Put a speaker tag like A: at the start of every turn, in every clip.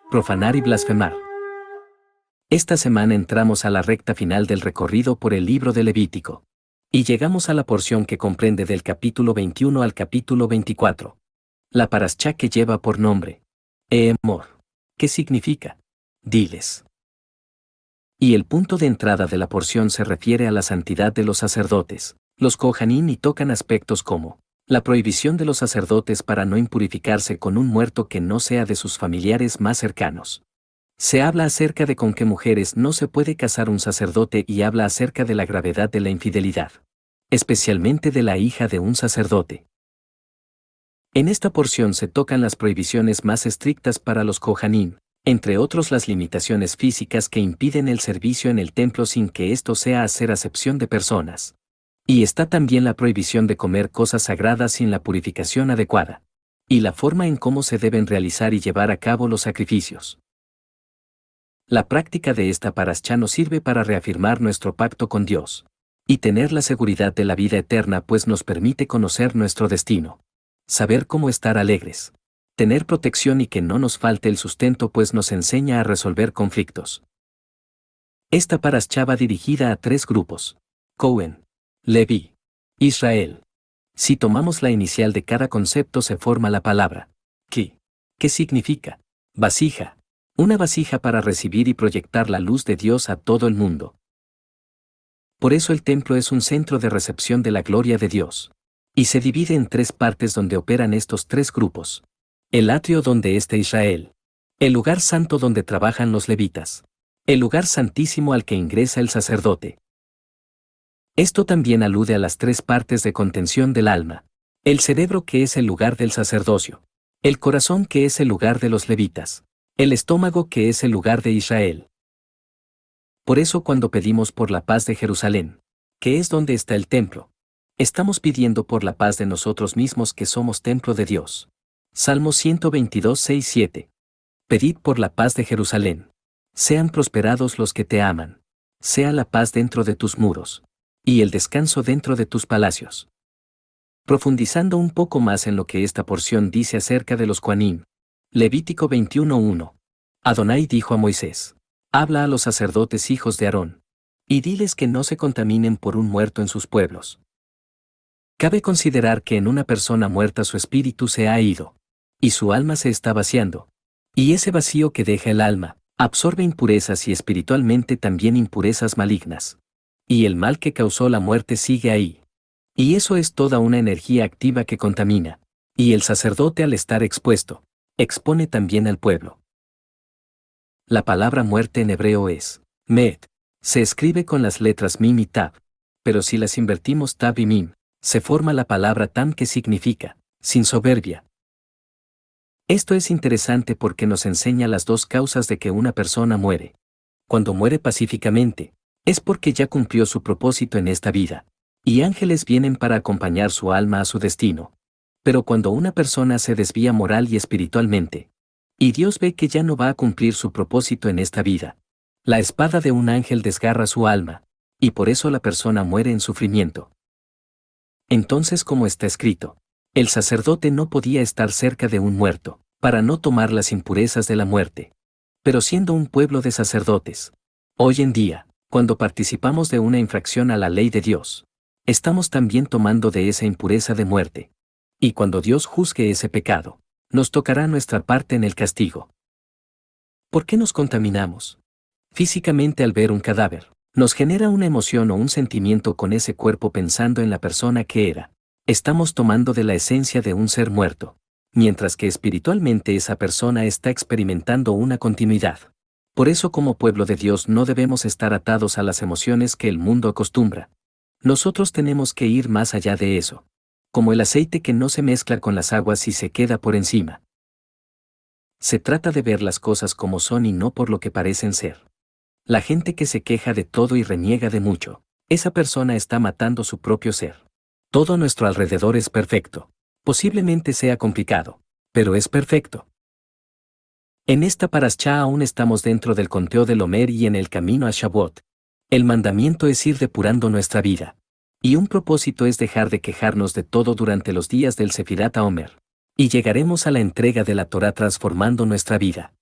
A: Profanar y blasfemar. Esta semana entramos a la recta final del recorrido por el libro de Levítico. Y llegamos a la porción que comprende del capítulo 21 al capítulo 24. La paraschá que lleva por nombre Emor. ¿Qué significa? Diles. Y el punto de entrada de la porción se refiere a la santidad de los sacerdotes, los kohanim, y tocan aspectos como la prohibición de los sacerdotes para no impurificarse con un muerto que no sea de sus familiares más cercanos. Se habla acerca de con qué mujeres no se puede casar un sacerdote y habla acerca de la gravedad de la infidelidad, especialmente de la hija de un sacerdote. En esta porción se tocan las prohibiciones más estrictas para los kohanim, entre otros las limitaciones físicas que impiden el servicio en el templo sin que esto sea hacer acepción de personas. Y está también la prohibición de comer cosas sagradas sin la purificación adecuada, y la forma en cómo se deben realizar y llevar a cabo los sacrificios. La práctica de esta paraschá nos sirve para reafirmar nuestro pacto con Dios y tener la seguridad de la vida eterna, pues nos permite conocer nuestro destino, saber cómo estar alegres, tener protección y que no nos falte el sustento, pues nos enseña a resolver conflictos. Esta paraschá va dirigida a tres grupos: Cohen, Leví, Israel. Si tomamos la inicial de cada concepto se forma la palabra ki, que significa vasija. Una vasija para recibir y proyectar la luz de Dios a todo el mundo. Por eso el templo es un centro de recepción de la gloria de Dios. Y se divide en tres partes donde operan estos tres grupos: el atrio donde está Israel, el lugar santo donde trabajan los levitas, el lugar santísimo al que ingresa el sacerdote. Esto también alude a las tres partes de contención del alma: el cerebro, que es el lugar del sacerdocio, el corazón, que es el lugar de los levitas, el estómago, que es el lugar de Israel. Por eso cuando pedimos por la paz de Jerusalén, que es donde está el templo, estamos pidiendo por la paz de nosotros mismos, que somos templo de Dios. Salmo 122, 6, 7. Pedid por la paz de Jerusalén. Sean prosperados los que te aman. Sea la paz dentro de tus muros, y el descanso dentro de tus palacios. Profundizando un poco más en lo que esta porción dice acerca de los kohanim, Levítico 21:1. Adonai dijo a Moisés: habla a los sacerdotes hijos de Aarón, y diles que no se contaminen por un muerto en sus pueblos. Cabe considerar que en una persona muerta su espíritu se ha ido, y su alma se está vaciando, y ese vacío que deja el alma absorbe impurezas y espiritualmente también impurezas malignas. Y el mal que causó la muerte sigue ahí. Y eso es toda una energía activa que contamina, y el sacerdote, al estar expuesto, expone también al pueblo. La palabra muerte en hebreo es met. Se escribe con las letras mim y tab, pero si las invertimos tab y mim, se forma la palabra tam, que significa sin soberbia. Esto es interesante porque nos enseña las dos causas de que una persona muere. Cuando muere pacíficamente, es porque ya cumplió su propósito en esta vida, y ángeles vienen para acompañar su alma a su destino. Pero cuando una persona se desvía moral y espiritualmente, y Dios ve que ya no va a cumplir su propósito en esta vida, la espada de un ángel desgarra su alma, y por eso la persona muere en sufrimiento. Entonces, como está escrito, el sacerdote no podía estar cerca de un muerto, para no tomar las impurezas de la muerte. Pero siendo un pueblo de sacerdotes, hoy en día, cuando participamos de una infracción a la ley de Dios, estamos también tomando de esa impureza de muerte. Y cuando Dios juzgue ese pecado, nos tocará nuestra parte en el castigo. ¿Por qué nos contaminamos? Físicamente, al ver un cadáver, nos genera una emoción o un sentimiento con ese cuerpo pensando en la persona que era. Estamos tomando de la esencia de un ser muerto, mientras que espiritualmente esa persona está experimentando una continuidad. Por eso, como pueblo de Dios, no debemos estar atados a las emociones que el mundo acostumbra. Nosotros tenemos que ir más allá de eso, como el aceite que no se mezcla con las aguas y se queda por encima. Se trata de ver las cosas como son y no por lo que parecen ser. La gente que se queja de todo y reniega de mucho, esa persona está matando su propio ser. Todo a nuestro alrededor es perfecto. Posiblemente sea complicado, pero es perfecto. En esta paraschá aún estamos dentro del conteo del Omer y en el camino a Shavuot. El mandamiento es ir depurando nuestra vida. Y un propósito es dejar de quejarnos de todo durante los días del Sefirat HaOmer. Y llegaremos a la entrega de la Torá transformando nuestra vida.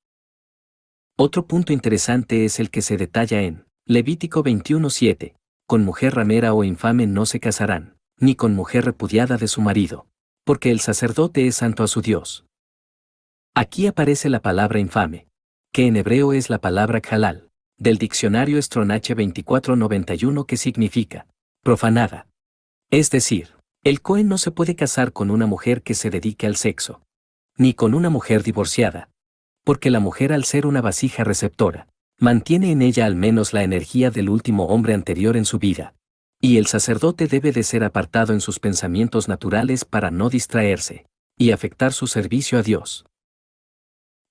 A: Otro punto interesante es el que se detalla en Levítico 21:7. Con mujer ramera o infame no se casarán, ni con mujer repudiada de su marido, porque el sacerdote es santo a su Dios. Aquí aparece la palabra infame, que en hebreo es la palabra halal, del diccionario Strong H2491 que significa profanada. Es decir, el Cohen no se puede casar con una mujer que se dedique al sexo, ni con una mujer divorciada, porque la mujer al ser una vasija receptora, mantiene en ella al menos la energía del último hombre anterior en su vida, y el sacerdote debe de ser apartado en sus pensamientos naturales para no distraerse, y afectar su servicio a Dios.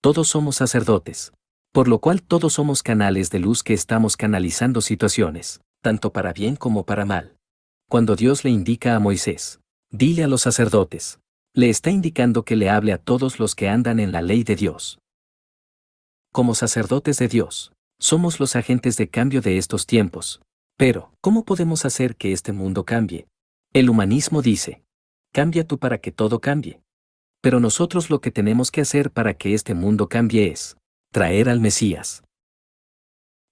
A: Todos somos sacerdotes, por lo cual todos somos canales de luz que estamos canalizando situaciones, tanto para bien como para mal. Cuando Dios le indica a Moisés, dile a los sacerdotes, le está indicando que le hable a todos los que andan en la ley de Dios. Como sacerdotes de Dios, somos los agentes de cambio de estos tiempos. Pero, ¿cómo podemos hacer que este mundo cambie? El humanismo dice, cambia tú para que todo cambie. Pero nosotros lo que tenemos que hacer para que este mundo cambie es traer al Mesías.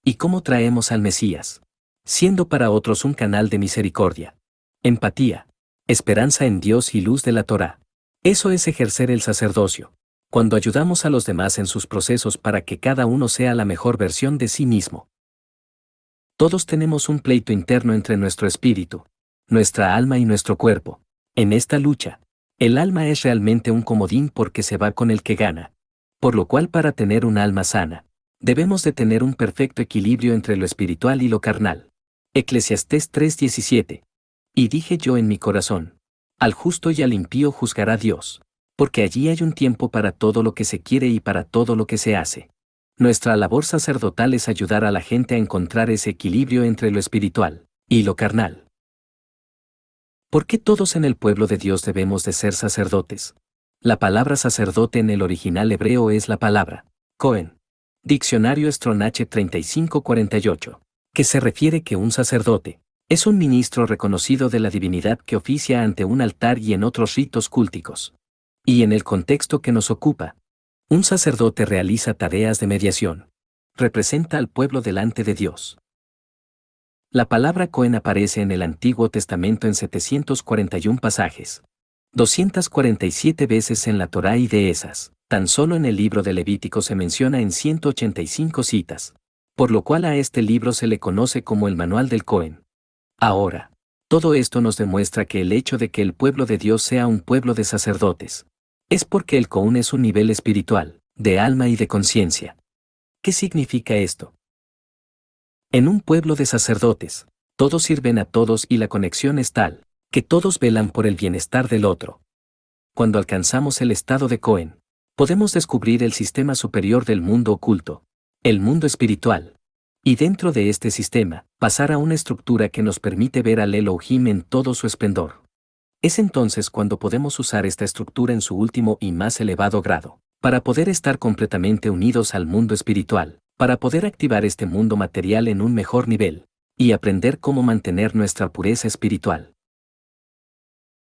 A: ¿Y cómo traemos al Mesías? Siendo para otros un canal de misericordia, empatía, esperanza en Dios y luz de la Torá. Eso es ejercer el sacerdocio, cuando ayudamos a los demás en sus procesos para que cada uno sea la mejor versión de sí mismo. Todos tenemos un pleito interno entre nuestro espíritu, nuestra alma y nuestro cuerpo. En esta lucha, el alma es realmente un comodín porque se va con el que gana. Por lo cual para tener un alma sana, debemos de tener un perfecto equilibrio entre lo espiritual y lo carnal. Eclesiastés 3:17. Y dije yo en mi corazón, al justo y al impío juzgará Dios, porque allí hay un tiempo para todo lo que se quiere y para todo lo que se hace. Nuestra labor sacerdotal es ayudar a la gente a encontrar ese equilibrio entre lo espiritual y lo carnal. ¿Por qué todos en el pueblo de Dios debemos de ser sacerdotes? La palabra sacerdote en el original hebreo es la palabra Cohen. Diccionario Strong H3548, que se refiere que un sacerdote es un ministro reconocido de la divinidad que oficia ante un altar y en otros ritos cúlticos. Y en el contexto que nos ocupa, un sacerdote realiza tareas de mediación. Representa al pueblo delante de Dios. La palabra Cohen aparece en el Antiguo Testamento en 741 pasajes, 247 veces en la Torá y de esas, tan solo en el libro de Levítico se menciona en 185 citas, por lo cual a este libro se le conoce como el Manual del Cohen. Ahora, todo esto nos demuestra que el hecho de que el pueblo de Dios sea un pueblo de sacerdotes, es porque el Cohen es un nivel espiritual, de alma y de conciencia. ¿Qué significa esto? En un pueblo de sacerdotes, todos sirven a todos y la conexión es tal, que todos velan por el bienestar del otro. Cuando alcanzamos el estado de Cohen, podemos descubrir el sistema superior del mundo oculto, el mundo espiritual, y dentro de este sistema, pasar a una estructura que nos permite ver al Elohim en todo su esplendor. Es entonces cuando podemos usar esta estructura en su último y más elevado grado, para poder estar completamente unidos al mundo espiritual, para poder activar este mundo material en un mejor nivel, y aprender cómo mantener nuestra pureza espiritual.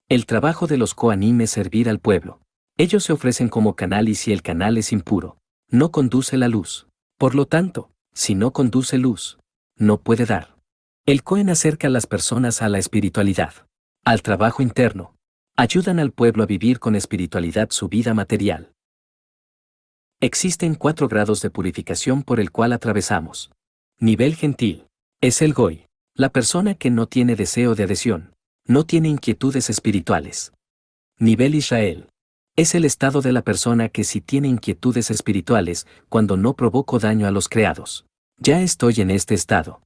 A: El trabajo de los Kohanim es servir al pueblo. Ellos se ofrecen como canal y si el canal es impuro, no conduce la luz. Por lo tanto, si no conduce luz, no puede dar. El Cohen acerca a las personas a la espiritualidad, al trabajo interno, ayudan al pueblo a vivir con espiritualidad su vida material. Existen 4 grados de purificación por el cual atravesamos. Nivel gentil. Es el Goy, la persona que no tiene deseo de adhesión, no tiene inquietudes espirituales. Nivel Israel. Es el estado de la persona que sí tiene inquietudes espirituales cuando no provoco daño a los creados. Ya estoy en este estado.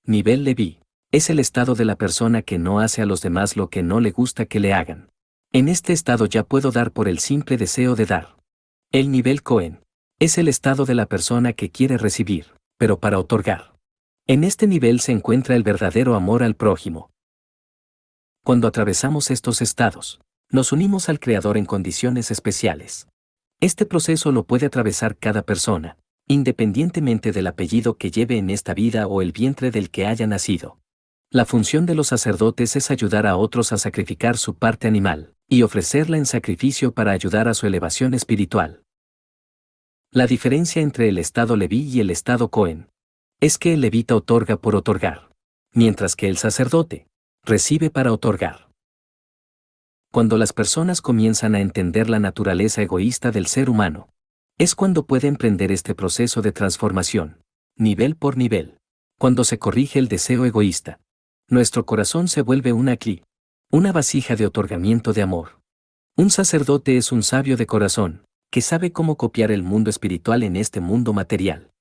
A: Nivel Leví. Es el estado de la persona que no hace a los demás lo que no le gusta que le hagan. En este estado ya puedo dar por el simple deseo de dar. El nivel Cohen es el estado de la persona que quiere recibir, pero para otorgar. En este nivel se encuentra el verdadero amor al prójimo. Cuando atravesamos estos estados, nos unimos al Creador en condiciones especiales. Este proceso lo puede atravesar cada persona, independientemente del apellido que lleve en esta vida o el vientre del que haya nacido. La función de los sacerdotes es ayudar a otros a sacrificar su parte animal, y ofrecerla en sacrificio para ayudar a su elevación espiritual. La diferencia entre el estado Leví y el estado Cohen es que el levita otorga por otorgar, mientras que el sacerdote recibe para otorgar. Cuando las personas comienzan a entender la naturaleza egoísta del ser humano, es cuando puede emprender este proceso de transformación, nivel por nivel. Cuando se corrige el deseo egoísta, nuestro corazón se vuelve una vasija de otorgamiento de amor. Un sacerdote es un sabio de corazón, que sabe cómo copiar el mundo espiritual en este mundo material.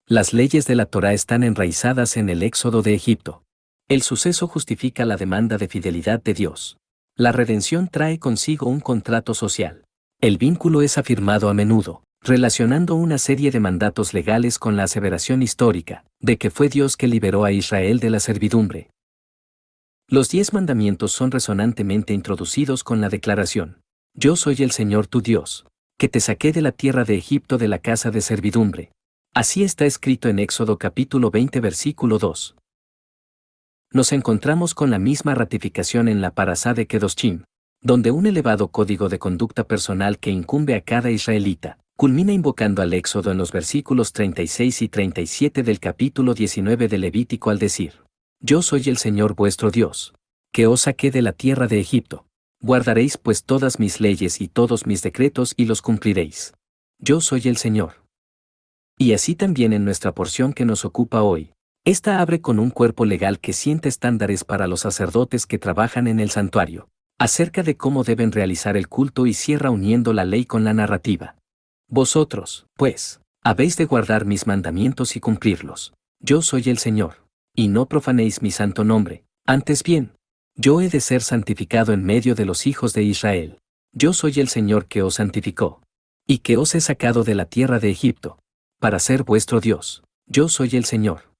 A: Las leyes de la Torá están enraizadas en el éxodo de Egipto. El suceso justifica la demanda de fidelidad de Dios. La redención trae consigo un contrato social. El vínculo es afirmado a menudo, relacionando una serie de mandatos legales con la aseveración histórica, de que fue Dios que liberó a Israel de la servidumbre. Los 10 mandamientos son resonantemente introducidos con la declaración: Yo soy el Señor tu Dios, que te saqué de la tierra de Egipto de la casa de servidumbre. Así está escrito en Éxodo capítulo 20 versículo 2. Nos encontramos con la misma ratificación en la Parasá de Kedoshim, donde un elevado código de conducta personal que incumbe a cada israelita, culmina invocando al Éxodo en los versículos 36 y 37 del capítulo 19 de Levítico al decir: Yo soy el Señor vuestro Dios, que os saqué de la tierra de Egipto. Guardaréis pues todas mis leyes y todos mis decretos y los cumpliréis. Yo soy el Señor. Y así también en nuestra porción que nos ocupa hoy. Esta abre con un cuerpo legal que sienta estándares para los sacerdotes que trabajan en el santuario, acerca de cómo deben realizar el culto, y cierra uniendo la ley con la narrativa. Vosotros, pues, habéis de guardar mis mandamientos y cumplirlos. Yo soy el Señor. Y no profanéis mi santo nombre. Antes bien, yo he de ser santificado en medio de los hijos de Israel. Yo soy el Señor que os santificó, y que os he sacado de la tierra de Egipto, para ser vuestro Dios. Yo soy el Señor.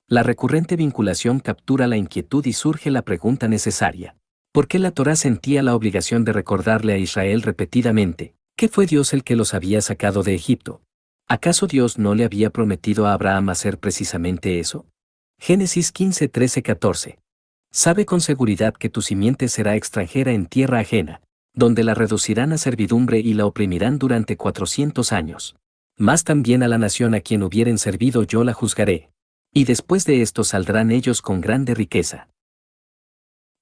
A: La recurrente vinculación captura la inquietud y surge la pregunta necesaria: ¿por qué la Torá sentía la obligación de recordarle a Israel repetidamente que fue Dios el que los había sacado de Egipto? ¿Acaso Dios no le había prometido a Abraham hacer precisamente eso? Génesis 15, 13, 14. Sabe con seguridad que tu simiente será extranjera en tierra ajena, donde la reducirán a servidumbre y la oprimirán durante 400 años. Mas también a la nación a quien hubieren servido yo la juzgaré. Y después de esto saldrán ellos con grande riqueza.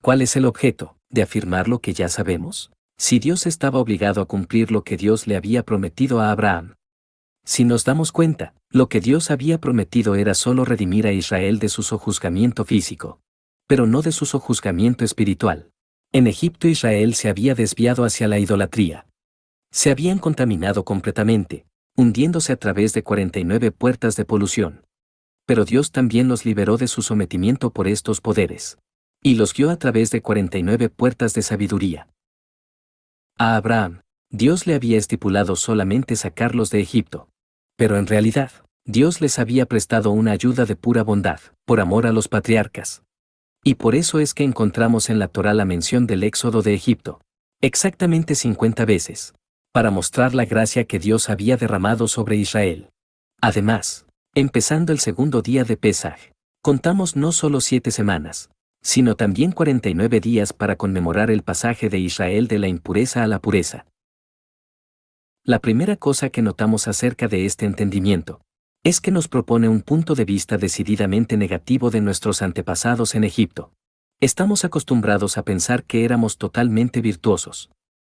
A: ¿Cuál es el objeto de afirmar lo que ya sabemos? Si Dios estaba obligado a cumplir lo que Dios le había prometido a Abraham. Si nos damos cuenta, lo que Dios había prometido era solo redimir a Israel de su sojuzgamiento físico, pero no de su sojuzgamiento espiritual. En Egipto Israel se había desviado hacia la idolatría. Se habían contaminado completamente, hundiéndose a través de 49 puertas de polución. Pero Dios también los liberó de su sometimiento por estos poderes, y los guió a través de 49 puertas de sabiduría. A Abraham, Dios le había estipulado solamente sacarlos de Egipto. Pero en realidad, Dios les había prestado una ayuda de pura bondad, por amor a los patriarcas. Y por eso es que encontramos en la Torá la mención del éxodo de Egipto, exactamente 50 veces, para mostrar la gracia que Dios había derramado sobre Israel. Además, empezando el segundo día de Pesaj, contamos no solo 7 semanas, sino también 49 días para conmemorar el pasaje de Israel de la impureza a la pureza. La primera cosa que notamos acerca de este entendimiento es que nos propone un punto de vista decididamente negativo de nuestros antepasados en Egipto. Estamos acostumbrados a pensar que éramos totalmente virtuosos.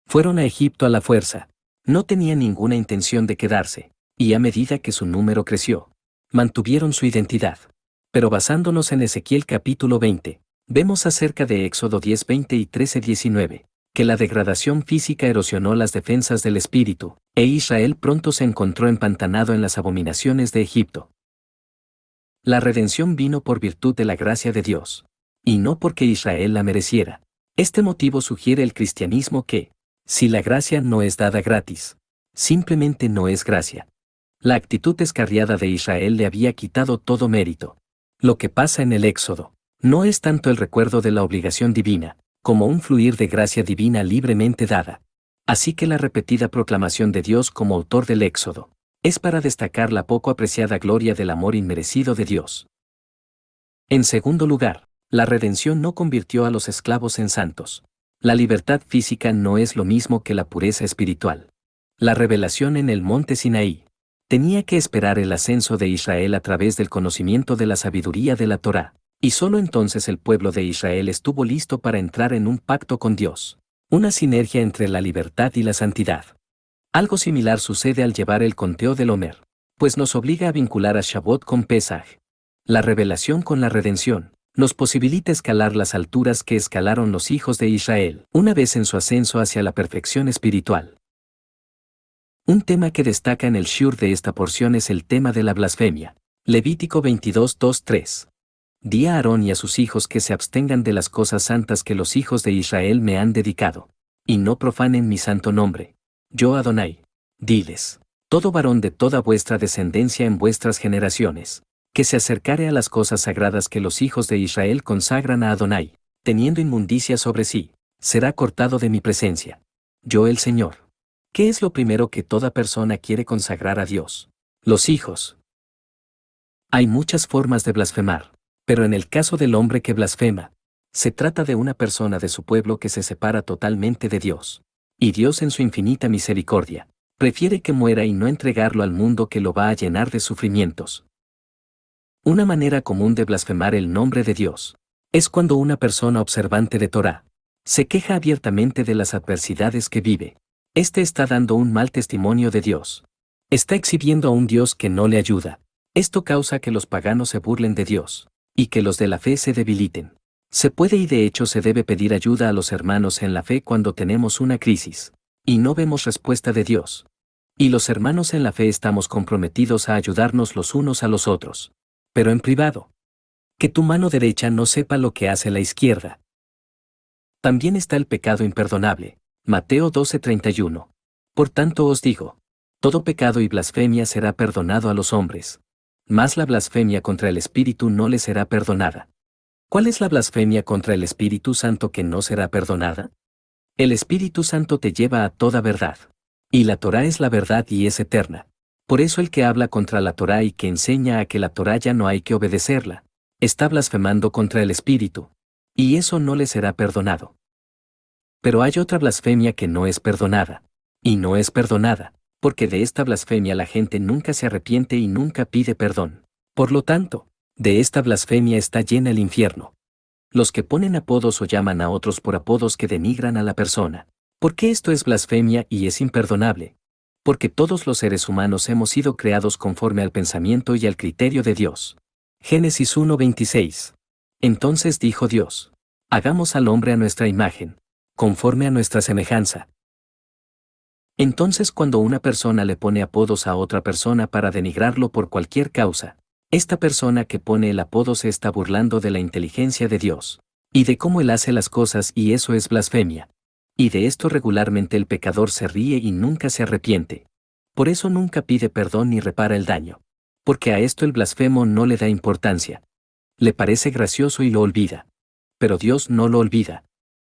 A: Fueron a Egipto a la fuerza, no tenían ninguna intención de quedarse, y a medida que su número creció, mantuvieron su identidad. Pero basándonos en Ezequiel capítulo 20, vemos acerca de Éxodo 10, 20 y 13, 19, que la degradación física erosionó las defensas del espíritu, e Israel pronto se encontró empantanado en las abominaciones de Egipto. La redención vino por virtud de la gracia de Dios, y no porque Israel la mereciera. Este motivo sugiere el cristianismo que, si la gracia no es dada gratis, simplemente no es gracia. La actitud descarriada de Israel le había quitado todo mérito. Lo que pasa en el Éxodo no es tanto el recuerdo de la obligación divina, como un fluir de gracia divina libremente dada. Así que la repetida proclamación de Dios como autor del Éxodo es para destacar la poco apreciada gloria del amor inmerecido de Dios. En segundo lugar, la redención no convirtió a los esclavos en santos. La libertad física no es lo mismo que la pureza espiritual. La revelación en el monte Sinaí. Tenía que esperar el ascenso de Israel a través del conocimiento de la sabiduría de la Torá, y solo entonces el pueblo de Israel estuvo listo para entrar en un pacto con Dios, una sinergia entre la libertad y la santidad. Algo similar sucede al llevar el conteo del Homer, pues nos obliga a vincular a Shavuot con Pesaj. La revelación con la redención nos posibilita escalar las alturas que escalaron los hijos de Israel, una vez en su ascenso hacia la perfección espiritual. Un tema que destaca en el shiur de esta porción es el tema de la blasfemia. Levítico 22:2-3. Di a Aarón y a sus hijos que se abstengan de las cosas santas que los hijos de Israel me han dedicado, y no profanen mi santo nombre. Yo Adonai. Diles, todo varón de toda vuestra descendencia en vuestras generaciones, que se acercare a las cosas sagradas que los hijos de Israel consagran a Adonai, teniendo inmundicia sobre sí, será cortado de mi presencia. Yo el Señor. ¿Qué es lo primero que toda persona quiere consagrar a Dios? Los hijos. Hay muchas formas de blasfemar, pero en el caso del hombre que blasfema, se trata de una persona de su pueblo que se separa totalmente de Dios. Y Dios en su infinita misericordia, prefiere que muera y no entregarlo al mundo que lo va a llenar de sufrimientos. Una manera común de blasfemar el nombre de Dios es cuando una persona observante de Torá se queja abiertamente de las adversidades que vive. Este está dando un mal testimonio de Dios. Está exhibiendo a un Dios que no le ayuda. Esto causa que los paganos se burlen de Dios, y que los de la fe se debiliten. Se puede y de hecho se debe pedir ayuda a los hermanos en la fe cuando tenemos una crisis, y no vemos respuesta de Dios. Y los hermanos en la fe estamos comprometidos a ayudarnos los unos a los otros. Pero en privado. Que tu mano derecha no sepa lo que hace la izquierda. También está el pecado imperdonable. Mateo 12:31. Por tanto os digo, todo pecado y blasfemia será perdonado a los hombres, mas la blasfemia contra el Espíritu no le será perdonada. ¿Cuál es la blasfemia contra el Espíritu Santo que no será perdonada? El Espíritu Santo te lleva a toda verdad. Y la Torá es la verdad y es eterna. Por eso el que habla contra la Torá y que enseña a que la Torá ya no hay que obedecerla, está blasfemando contra el Espíritu. Y eso no le será perdonado. Pero hay otra blasfemia que no es perdonada. Y no es perdonada, porque de esta blasfemia la gente nunca se arrepiente y nunca pide perdón. Por lo tanto, de esta blasfemia está llena el infierno. Los que ponen apodos o llaman a otros por apodos que denigran a la persona. ¿Por qué esto es blasfemia y es imperdonable? Porque todos los seres humanos hemos sido creados conforme al pensamiento y al criterio de Dios. Génesis 1:26. Entonces dijo Dios: hagamos al hombre a nuestra imagen, conforme a nuestra semejanza. Entonces cuando una persona le pone apodos a otra persona para denigrarlo por cualquier causa, esta persona que pone el apodo se está burlando de la inteligencia de Dios, y de cómo Él hace las cosas, y eso es blasfemia. Y de esto regularmente el pecador se ríe y nunca se arrepiente. Por eso nunca pide perdón ni repara el daño. Porque a esto el blasfemo no le da importancia. Le parece gracioso y lo olvida. Pero Dios no lo olvida.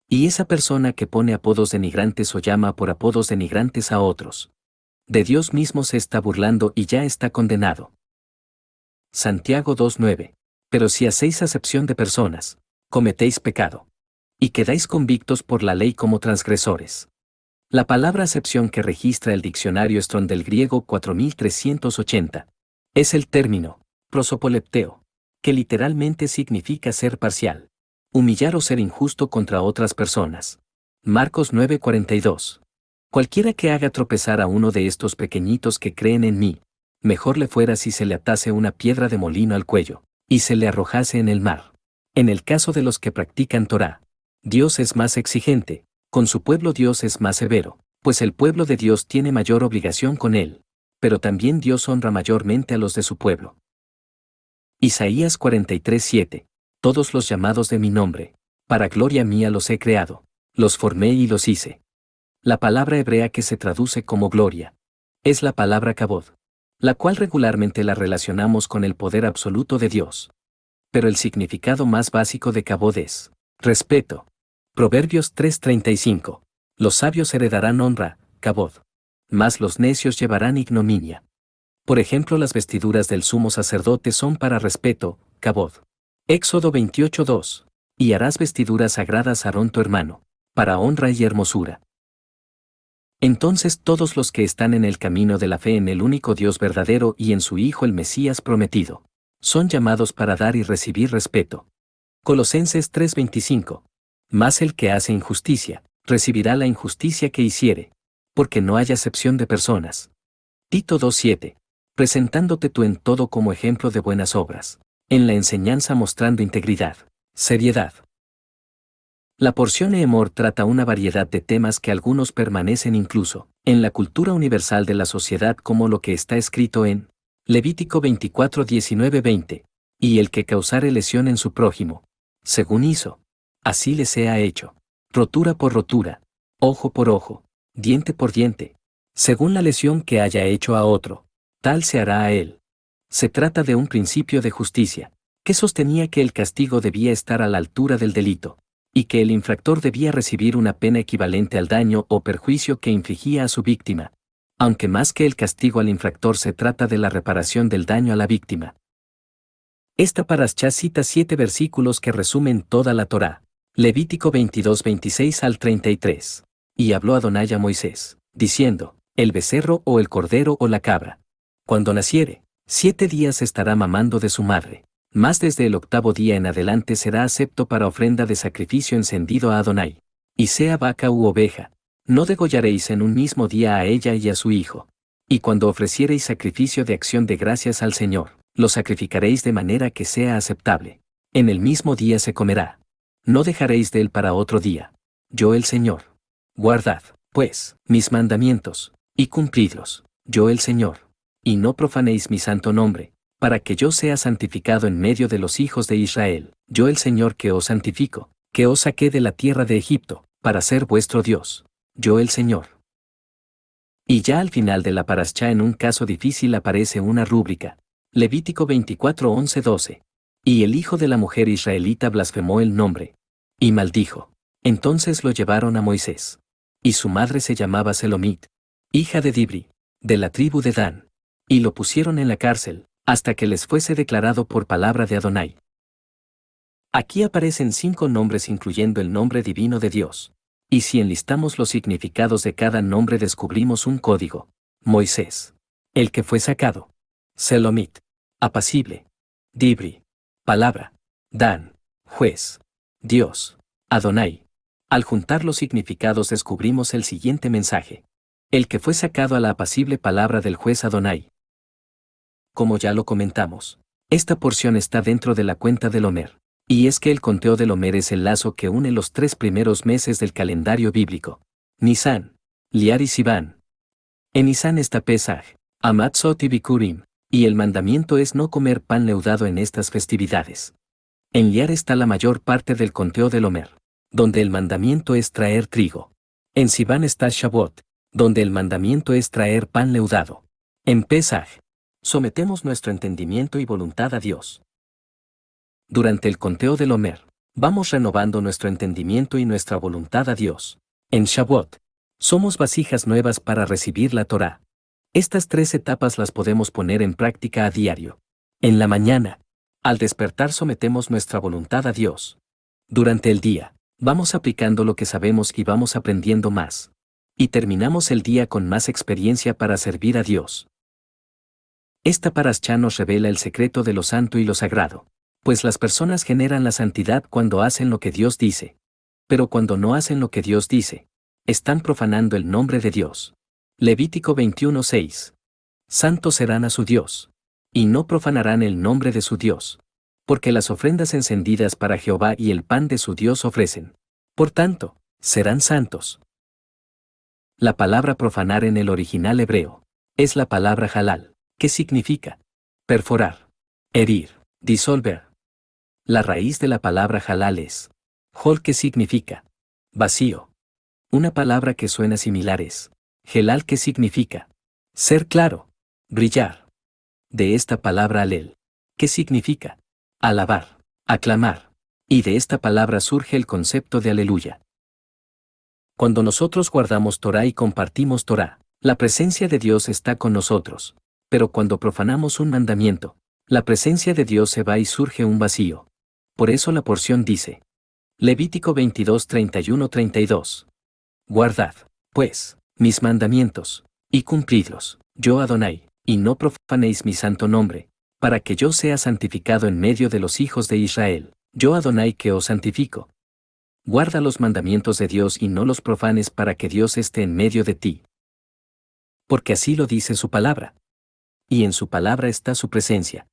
A: Y esa persona que pone apodos denigrantes o llama por apodos denigrantes a otros, de Dios mismo se está burlando y ya está condenado. Santiago 2:9. Pero si hacéis acepción de personas, cometéis pecado. Y quedáis convictos por la ley como transgresores. La palabra acepción que registra el diccionario Strong del griego 4380 es el término prosopolepteo, que literalmente significa ser parcial, humillar o ser injusto contra otras personas. Marcos 9:42. Cualquiera que haga tropezar a uno de estos pequeñitos que creen en mí, mejor le fuera si se le atase una piedra de molino al cuello, y se le arrojase en el mar. En el caso de los que practican Torá, Dios es más exigente, con su pueblo Dios es más severo, pues el pueblo de Dios tiene mayor obligación con él, pero también Dios honra mayormente a los de su pueblo. Isaías 43:7. Todos los llamados de mi nombre, para gloria mía los he creado, los formé y los hice. La palabra hebrea que se traduce como gloria es la palabra kabod, la cual regularmente la relacionamos con el poder absoluto de Dios. Pero el significado más básico de kabod es respeto. Proverbios 3:35. Los sabios heredarán honra, kabod, mas los necios llevarán ignominia. Por ejemplo, las vestiduras del sumo sacerdote son para respeto, kabod. Éxodo 28:2. Y harás vestiduras sagradas a Aarón tu hermano, para honra y hermosura. Entonces todos los que están en el camino de la fe en el único Dios verdadero y en su Hijo el Mesías prometido, son llamados para dar y recibir respeto. Colosenses 3:25. Mas el que hace injusticia, recibirá la injusticia que hiciere, porque no haya acepción de personas. Tito 2:7. Presentándote tú en todo como ejemplo de buenas obras, en la enseñanza mostrando integridad, seriedad. La porción Emor trata una variedad de temas que algunos permanecen incluso en la cultura universal de la sociedad, como lo que está escrito en Levítico 24:19-20, y el que causare lesión en su prójimo, según hizo, así le sea hecho, rotura por rotura, ojo por ojo, diente por diente, según la lesión que haya hecho a otro, tal se hará a él. Se trata de un principio de justicia, que sostenía que el castigo debía estar a la altura del delito, y que el infractor debía recibir una pena equivalente al daño o perjuicio que infligía a su víctima, aunque más que el castigo al infractor se trata de la reparación del daño a la víctima. Esta parashá cita 7 versículos que resumen toda la Torá. Levítico 22:26-33. Y habló Adonai a Moisés, diciendo, el becerro o el cordero o la cabra, cuando naciere, 7 días estará mamando de su madre, mas desde el 8º día en adelante será acepto para ofrenda de sacrificio encendido a Adonai. Y sea vaca u oveja, no degollaréis en un mismo día a ella y a su hijo. Y cuando ofreciereis sacrificio de acción de gracias al Señor, lo sacrificaréis de manera que sea aceptable. En el mismo día se comerá. No dejaréis de él para otro día. Yo el Señor. Guardad, pues, mis mandamientos, y cumplidlos, yo el Señor. Y no profanéis mi santo nombre, para que yo sea santificado en medio de los hijos de Israel, yo el Señor que os santifico, que os saqué de la tierra de Egipto, para ser vuestro Dios, yo el Señor. Y ya al final de la parashá en un caso difícil aparece una rúbrica, Levítico 24:11-12. Y el hijo de la mujer israelita blasfemó el nombre, y maldijo. Entonces lo llevaron a Moisés. Y su madre se llamaba Selomit, hija de Dibri, de la tribu de Dan. Y lo pusieron en la cárcel, hasta que les fuese declarado por palabra de Adonai. Aquí aparecen 5 nombres incluyendo el nombre divino de Dios. Y si enlistamos los significados de cada nombre descubrimos un código. Moisés, el que fue sacado. Selomit, apacible. Dibri, palabra. Dan, juez. Dios, Adonai. Al juntar los significados descubrimos el siguiente mensaje. El que fue sacado a la apacible palabra del juez Adonai. Como ya lo comentamos, esta porción está dentro de la cuenta del Omer, y es que el conteo del Omer es el lazo que une los 3 primeros meses del calendario bíblico. Nisan, Liar y Sivan. En Nisan está Pesaj, Amatzot y Bikurim, y el mandamiento es no comer pan leudado en estas festividades. En Liar está la mayor parte del conteo del Omer, donde el mandamiento es traer trigo. En Sivan está Shavuot, donde el mandamiento es traer pan leudado. En Pesaj, sometemos nuestro entendimiento y voluntad a Dios. Durante el conteo del Omer, vamos renovando nuestro entendimiento y nuestra voluntad a Dios. En Shavuot, somos vasijas nuevas para recibir la Torá. Estas 3 etapas las podemos poner en práctica a diario. En la mañana, al despertar sometemos nuestra voluntad a Dios. Durante el día, vamos aplicando lo que sabemos y vamos aprendiendo más. Y terminamos el día con más experiencia para servir a Dios. Esta parashá nos revela el secreto de lo santo y lo sagrado, pues las personas generan la santidad cuando hacen lo que Dios dice. Pero cuando no hacen lo que Dios dice, están profanando el nombre de Dios. Levítico 21:6. Santos serán a su Dios, y no profanarán el nombre de su Dios, porque las ofrendas encendidas para Jehová y el pan de su Dios ofrecen. Por tanto, serán santos. La palabra profanar en el original hebreo es la palabra halal, que significa perforar, herir, disolver. La raíz de la palabra halal es hol, que significa vacío. Una palabra que suena similar es helal, que significa ser claro, brillar. De esta palabra alel, que significa alabar, aclamar. Y de esta palabra surge el concepto de aleluya. Cuando nosotros guardamos Torá y compartimos Torá, la presencia de Dios está con nosotros. Pero cuando profanamos un mandamiento, la presencia de Dios se va y surge un vacío. Por eso la porción dice. Levítico 22:31-32. Guardad, pues, mis mandamientos, y cumplidlos, yo Adonai, y no profanéis mi santo nombre, para que yo sea santificado en medio de los hijos de Israel, yo Adonai que os santifico. Guarda los mandamientos de Dios y no los profanes para que Dios esté en medio de ti. Porque así lo dice su palabra. Y en su palabra está su presencia,